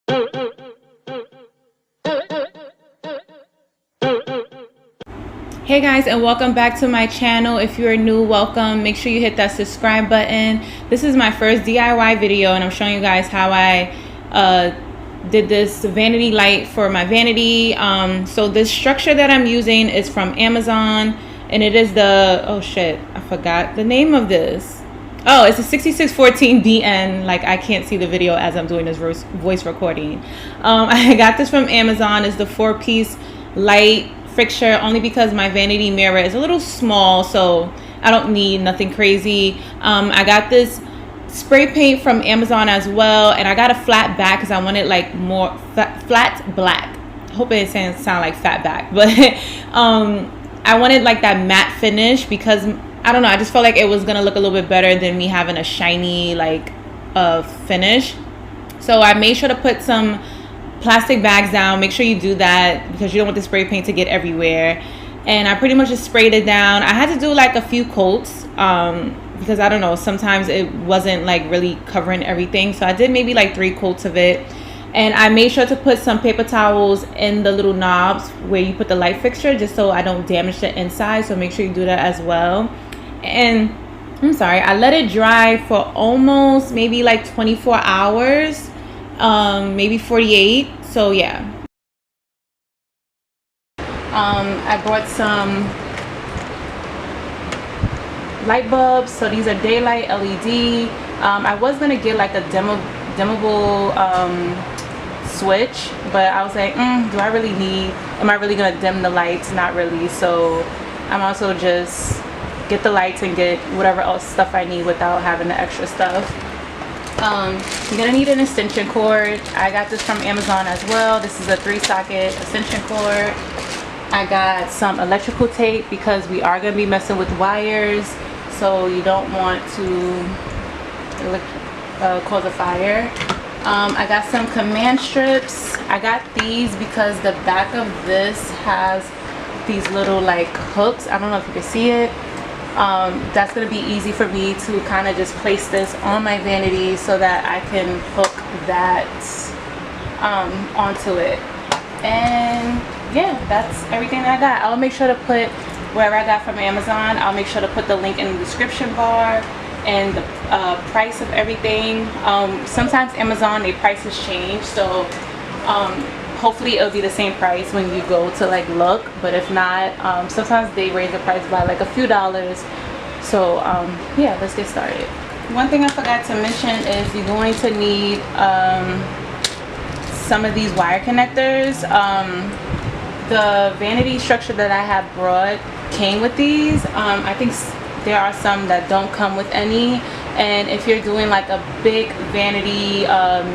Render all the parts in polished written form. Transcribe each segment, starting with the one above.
Hey guys, and welcome back to my channel. If you are new, welcome. Make sure you hit that subscribe button. This is my first DIY video and I'm showing you guys how I did this vanity light for my vanity. So this structure that I'm using is from Amazon, and it is the, oh shit, I forgot the name of this. Oh, it's a 6614BN. Like, I can't see the video as I'm doing this voice recording. I got this from Amazon. It's the 4-piece light fixture, only because my vanity mirror is a little small, so I don't need nothing crazy. I got this spray paint from Amazon as well, and I got a flat back because I wanted like more flat black. I hope it doesn't sound like fat back, but I wanted like that matte finish because I don't know, I just felt like it was gonna look a little bit better than me having a shiny like finish. So I made sure to put some plastic bags down. Make sure you do that because you don't want the spray paint to get everywhere. And I pretty much just sprayed it down. I had to do like a few coats because I don't know, sometimes it wasn't like really covering everything, so I did maybe like 3 coats of it. And I made sure to put some paper towels in the little knobs where you put the light fixture, just so I don't damage the inside. So make sure you do that as well. And I'm sorry, I let it dry for almost maybe like 24 hours, maybe 48. So yeah, I brought some light bulbs. So these are daylight LED. I was gonna get like a dimmable switch, but I was like, do I really need, am I really gonna dim the lights? Not really. So I'm also just get the lights and get whatever else stuff I need without having the extra stuff. You're gonna need an extension cord. I got this from Amazon as well. This is a 3-socket extension cord. I got some electrical tape because we are gonna be messing with wires, so you don't want to cause a fire. I got some command strips. I got these because the back of this has these little like hooks. I don't know if you can see it. That's going to be easy for me to kind of just place this on my vanity so that I can hook that onto it. And yeah, that's everything that I got. I'll make sure to put wherever I got from Amazon, I'll make sure to put the link in the description bar and the price of everything. Sometimes Amazon, their prices change, so hopefully it'll be the same price when you go to like look, but if not, sometimes they raise the price by like a few dollars. So yeah, let's get started. One thing I forgot to mention is you're going to need some of these wire connectors. The vanity structure that I have brought came with these. I think there are some that don't come with any. And if you're doing like a big vanity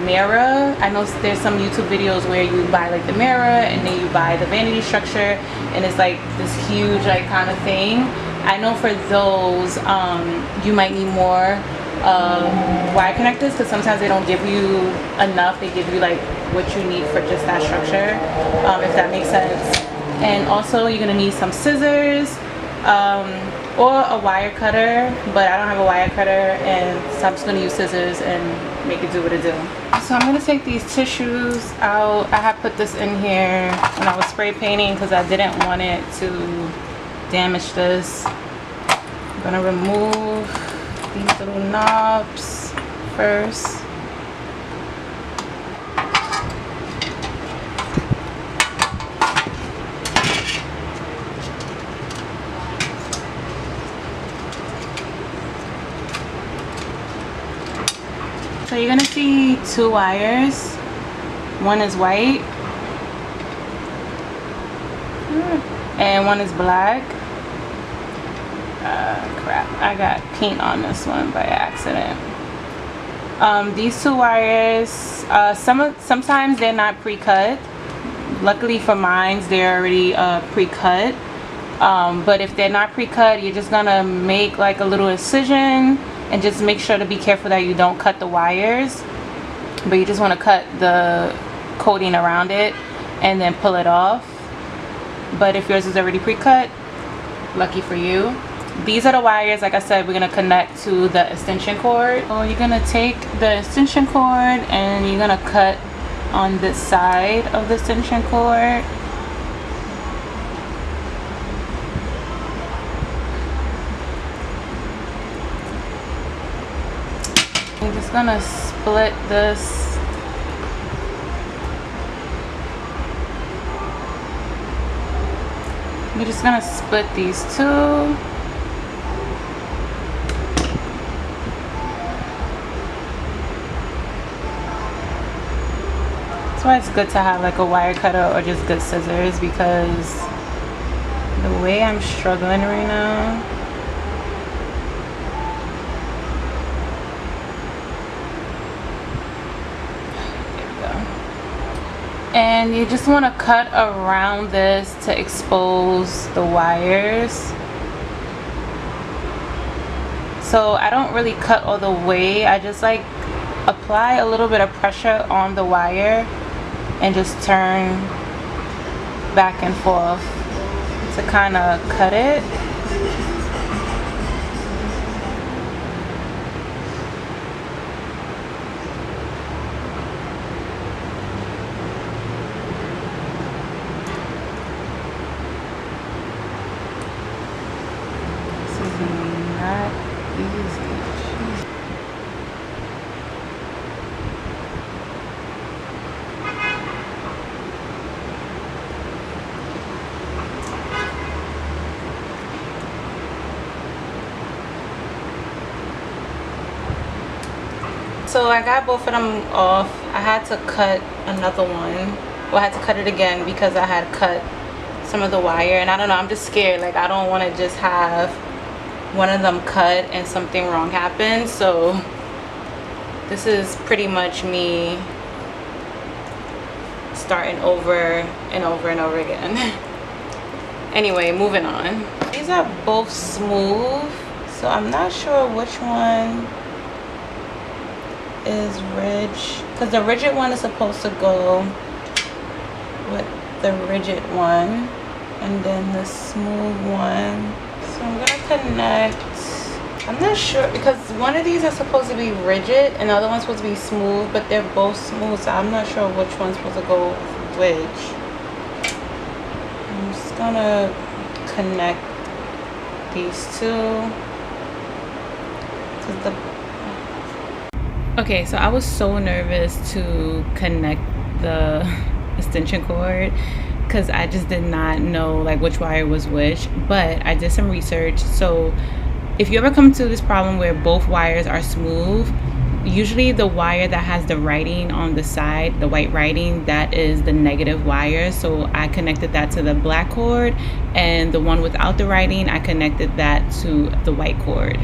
mirror, I know there's some YouTube videos where you buy like the mirror and then you buy the vanity structure and it's like this huge like kind of thing. I know for those you might need more wire connectors because sometimes they don't give you enough. They give you like what you need for just that structure, if that makes sense. And also you're gonna need some scissors or a wire cutter, but I don't have a wire cutter, and so I'm just going to use scissors and make it do what it do. So I'm going to take these tissues out. I have put this in here when I was spray painting because I didn't want it to damage this. I'm going to remove these little knobs first. So you're gonna see 2 wires. One is white and one is black. Crap, I got paint on this one by accident. These 2 wires, sometimes they're not pre-cut. Luckily for mine, they're already pre-cut. But if they're not pre-cut, you're just gonna make like a little incision and just make sure to be careful that you don't cut the wires, but you just want to cut the coating around it and then pull it off. But if yours is already pre-cut, lucky for you. These are the wires, like I said, we're going to connect to the extension cord. So you're going to take the extension cord and you're going to cut on this side of the extension cord. I'm just gonna split this. We're just gonna split these two. That's why it's good to have like a wire cutter or just good scissors, because the way I'm struggling right now. And you just want to cut around this to expose the wires. So I don't really cut all the way, I just like apply a little bit of pressure on the wire and just turn back and forth to kind of cut it. So I got both of them off. I had to cut another one. Well, I had to cut it again because I had cut some of the wire. And I don't know, I'm just scared. Like, I don't want to just have one of them cut and something wrong happens. So this is pretty much me starting over and over and over again. Anyway, moving on. These are both smooth, so I'm not sure which one is ridge, because the rigid one is supposed to go with the rigid one, and then the smooth one. So I'm gonna connect. I'm not sure, because one of these is supposed to be rigid and the other one's supposed to be smooth, but they're both smooth, so I'm not sure which one's supposed to go with which. I'm just gonna connect these two. Okay, so I was so nervous to connect the extension cord because I just did not know like which wire was which, but I did some research. So if you ever come to this problem where both wires are smooth, usually the wire that has the writing on the side, the white writing, that is the negative wire. So I connected that to the black cord, and the one without the writing, I connected that to the white cord.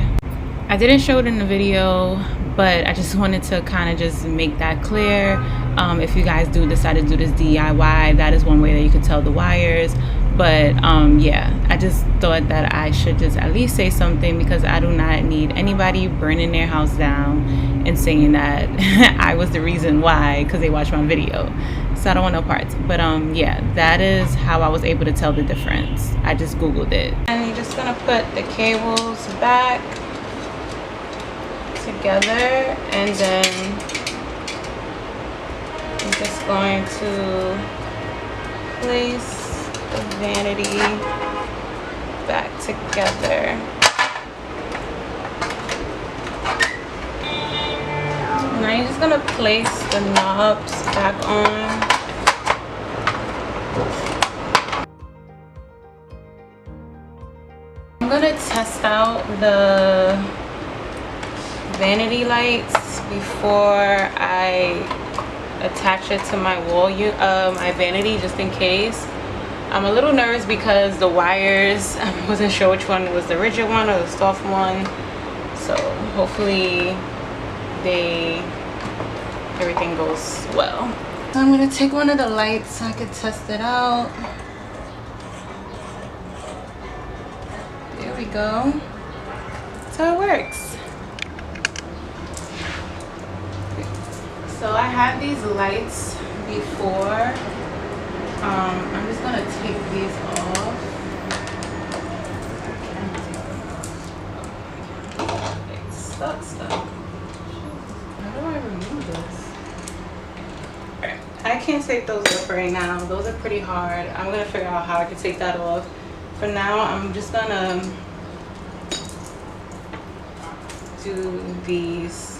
I didn't show it in the video, but I just wanted to kind of just make that clear. If you guys do decide to do this DIY, that is one way that you could tell the wires. But yeah, I just thought that I should just at least say something, because I do not need anybody burning their house down and saying that I was the reason why because they watched my video. So I don't want no parts. But yeah, that is how I was able to tell the difference. I just Googled it. And you're just gonna put the cables back together, and then I'm just going to place the vanity back together. Now you're just gonna place the knobs back on. I'm gonna test out the vanity lights before I attach it to my wall, my vanity, just in case. I'm a little nervous because the wires, I wasn't sure which one was the rigid one or the soft one. So hopefully everything goes well. So I'm gonna take one of the lights so I can test it out. There we go. That's how it works. So I had these lights before. I'm just gonna take these off. It's stuck. How do I remove this? I can't take those off right now. Those are pretty hard. I'm gonna figure out how I can take that off. For now, I'm just gonna do these.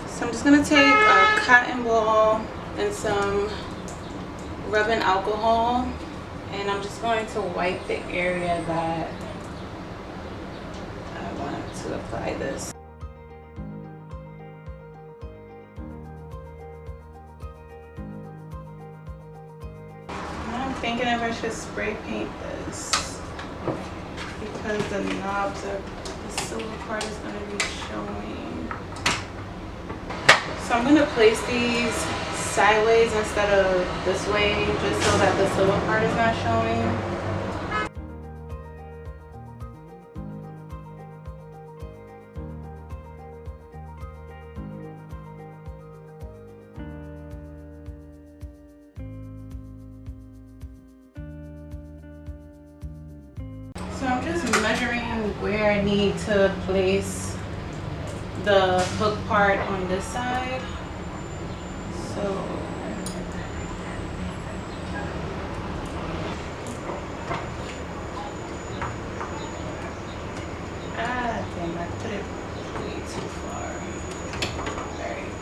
So I'm just gonna take a cotton ball and some rubbing alcohol, and I'm just going to wipe the area that I want to apply this. I'm thinking if I should spray paint this because the knobs are, the silver part is going to be showing. So I'm going to place these sideways instead of this way, just so that the silver part is not showing. So I'm just measuring where I need to place the hook part on this side. So damn, I put it way too far. Alright.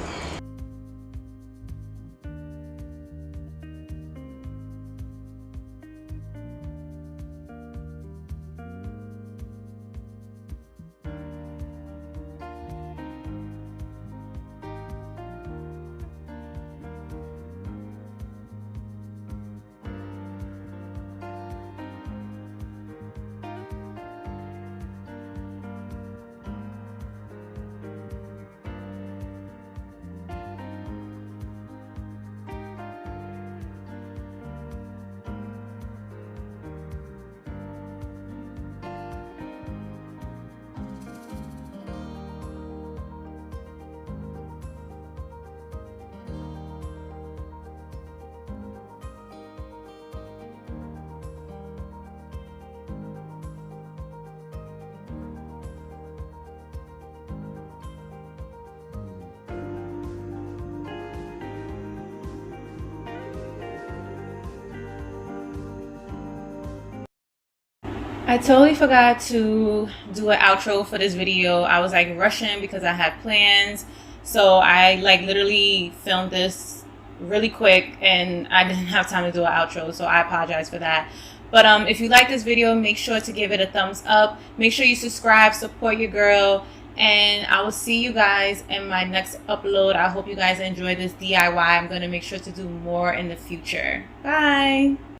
I totally forgot to do an outro for this video. I was like rushing because I had plans. So I like literally filmed this really quick and I didn't have time to do an outro. So I apologize for that. But if you like this video, make sure to give it a thumbs up. Make sure you subscribe, support your girl. And I will see you guys in my next upload. I hope you guys enjoyed this DIY. I'm going to make sure to do more in the future. Bye.